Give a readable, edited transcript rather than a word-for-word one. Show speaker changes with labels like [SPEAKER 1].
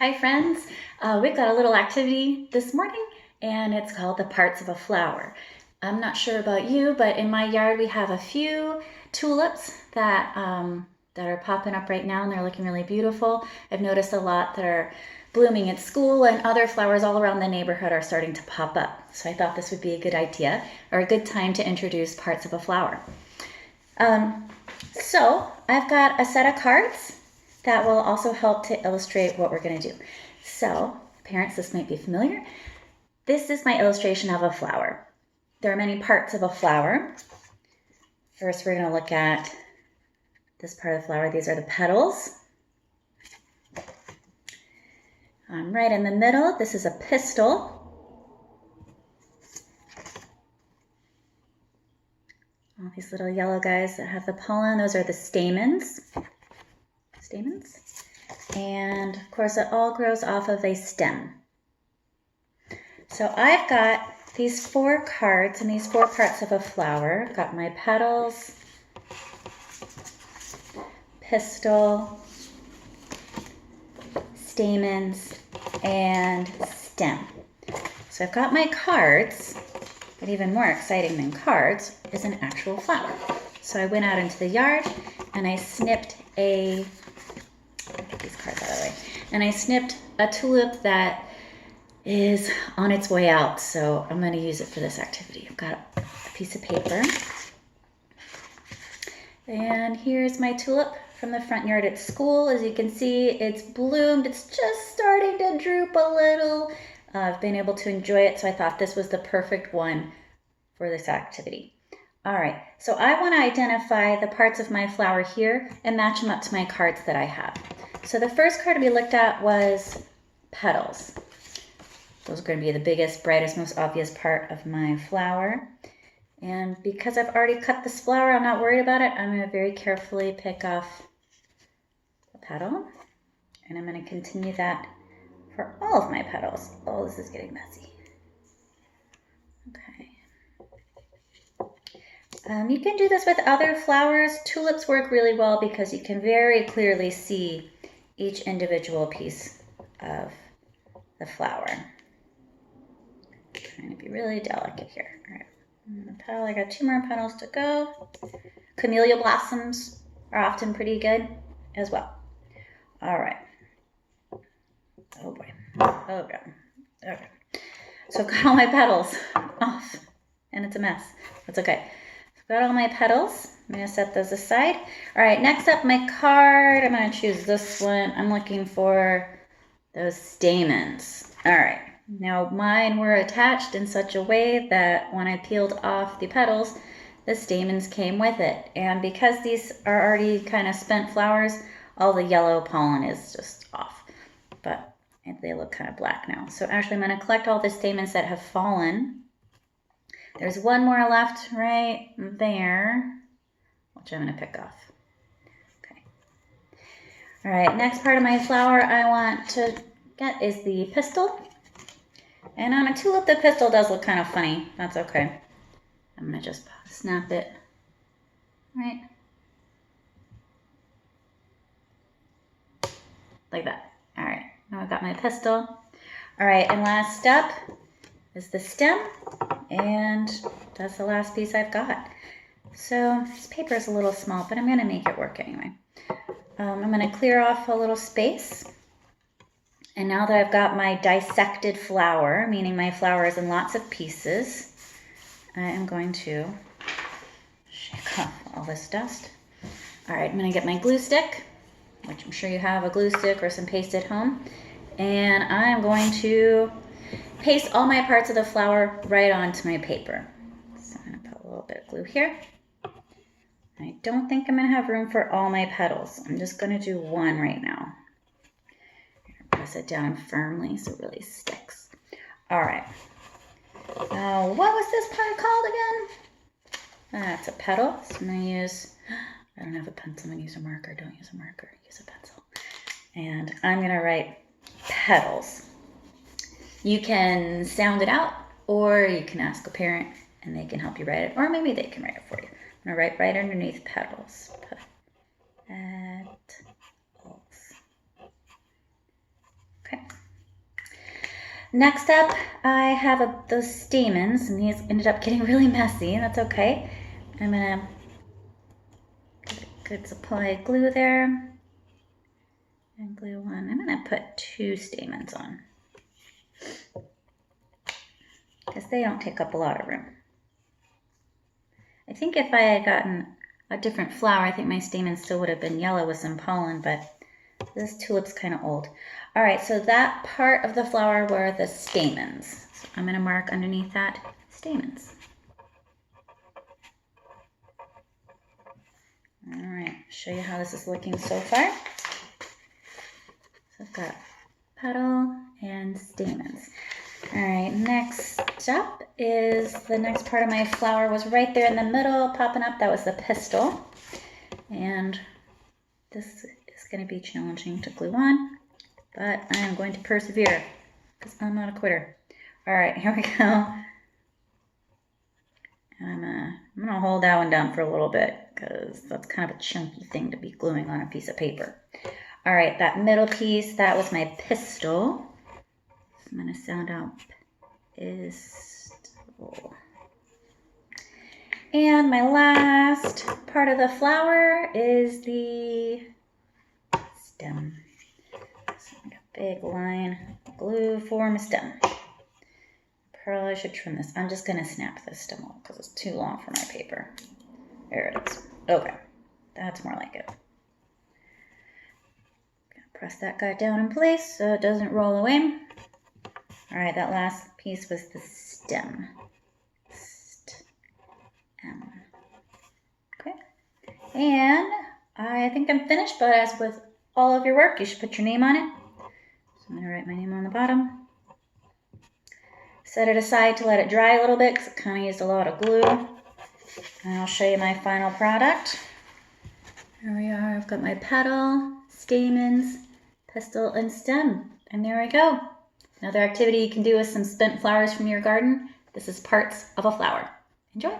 [SPEAKER 1] Hi friends, we've got a little activity this morning and it's called the parts of a flower. I'm not sure about you, but in my yard we have a few tulips that are popping up right now and they're looking really beautiful. I've noticed a lot that are blooming at school and other flowers all around the neighborhood are starting to pop up. So I thought this would be a good idea or a good time to introduce parts of a flower. So I've got a set of cards that will also help to illustrate what we're going to do. So, parents, this might be familiar. This is my illustration of a flower. There are many parts of a flower. First, we're going to look at this part of the flower. These are the petals. Right in the middle, this is a pistil. All these little yellow guys that have the pollen, those are the stamens. And of course it all grows off of a stem. So I've got these 4 cards and these 4 parts of a flower. I've got my petals, pistil, stamens, and stem. So I've got my cards, but even more exciting than cards is an actual flower. So I went out into the yard and I snipped a tulip that is on its way out, so I'm going to use it for this activity. I've got a piece of paper, and here's my tulip from the front yard at school. As you can see, it's bloomed. It's just starting to droop a little. I've been able to enjoy it, so I thought this was the perfect one for this activity. All right, so I want to identify the parts of my flower here and match them up to my cards that I have. So the first card we looked at was petals. Those are going to be the biggest, brightest, most obvious part of my flower. And because I've already cut this flower, I'm not worried about it. I'm going to very carefully pick off the petal. And I'm going to continue that for all of my petals. Oh, this is getting messy. Okay. You can do this with other flowers. Tulips work really well because you can very clearly see each individual piece of the flower. Trying to be really delicate here. All right, the petal, I got 2 more petals to go. Camellia blossoms are often pretty good as well. All right. Oh boy. Oh god. Okay. So I've got all my petals off, and it's a mess. That's okay. I've got all my petals. I'm going to set those aside. All right, next up, my card. I'm going to choose this one. I'm looking for those stamens. All right. Now, mine were attached in such a way that when I peeled off the petals, the stamens came with it. And because these are already kind of spent flowers, all the yellow pollen is just off. But they look kind of black now. So actually, I'm going to collect all the stamens that have fallen. There's one more left right there, which I'm going to pick off. Okay. All right, next part of my flower I want to get is the pistil. And on a tulip, the pistil does look kind of funny. That's okay. I'm going to just snap it. Right? Like that. All right, now I've got my pistil. All right, and last step is the stem. And that's the last piece I've got. So this paper is a little small, but I'm going to make it work anyway. I'm going to clear off a little space. And now that I've got my dissected flower, meaning my flower is in lots of pieces, I am going to shake off all this dust. All right, I'm going to get my glue stick, which I'm sure you have a glue stick or some paste at home. And I'm going to paste all my parts of the flower right onto my paper. So I'm going to put a little bit of glue here. I don't think I'm going to have room for all my petals. I'm just going to do one right now. Press it down firmly so it really sticks. All right. What was this part called again? That's a petal. So I'm going to use, I don't have a pencil. I'm going to use a marker. Don't use a marker. Use a pencil. And I'm going to write petals. You can sound it out, or you can ask a parent and they can help you write it, or maybe they can write it for you. I'm going to write right underneath petals. Petals. Okay. next up, I have those stamens, and these ended up getting really messy. That's okay. I'm gonna get a good supply of glue there. And glue one. I'm gonna put 2 stamens on, because they don't take up a lot of room. I think if I had gotten a different flower, I think my stamens still would have been yellow with some pollen, but this tulip's kind of old. All right, so that part of the flower were the stamens. So I'm gonna mark underneath that stamens. All right, show you how this is looking so far. So I've got petal and stamens. All right, next up is the next part of my flower was right there in the middle, popping up. That was the pistil. And this is going to be challenging to glue on, but I am going to persevere because I'm not a quitter. All right, here we go. And I'm gonna hold that one down for a little bit because that's kind of a chunky thing to be gluing on a piece of paper. All right, that middle piece, that was my pistil. So I'm gonna sound out pistil. And my last part of the flower is the stem. So make a big line of glue for my stem. Probably should trim this. I'm just gonna snap this stem off because it's too long for my paper. There it is. Okay, that's more like it. Press that guy down in place so it doesn't roll away. All right, that last piece was the stem. Okay, and I think I'm finished, but as with all of your work, you should put your name on it. So I'm gonna write my name on the bottom. Set it aside to let it dry a little bit because it kind of used a lot of glue. And I'll show you my final product. Here we are, I've got my petal, stamens, pistil, and stem. And there we go. Another activity you can do with some spent flowers from your garden. This is parts of a flower. Enjoy.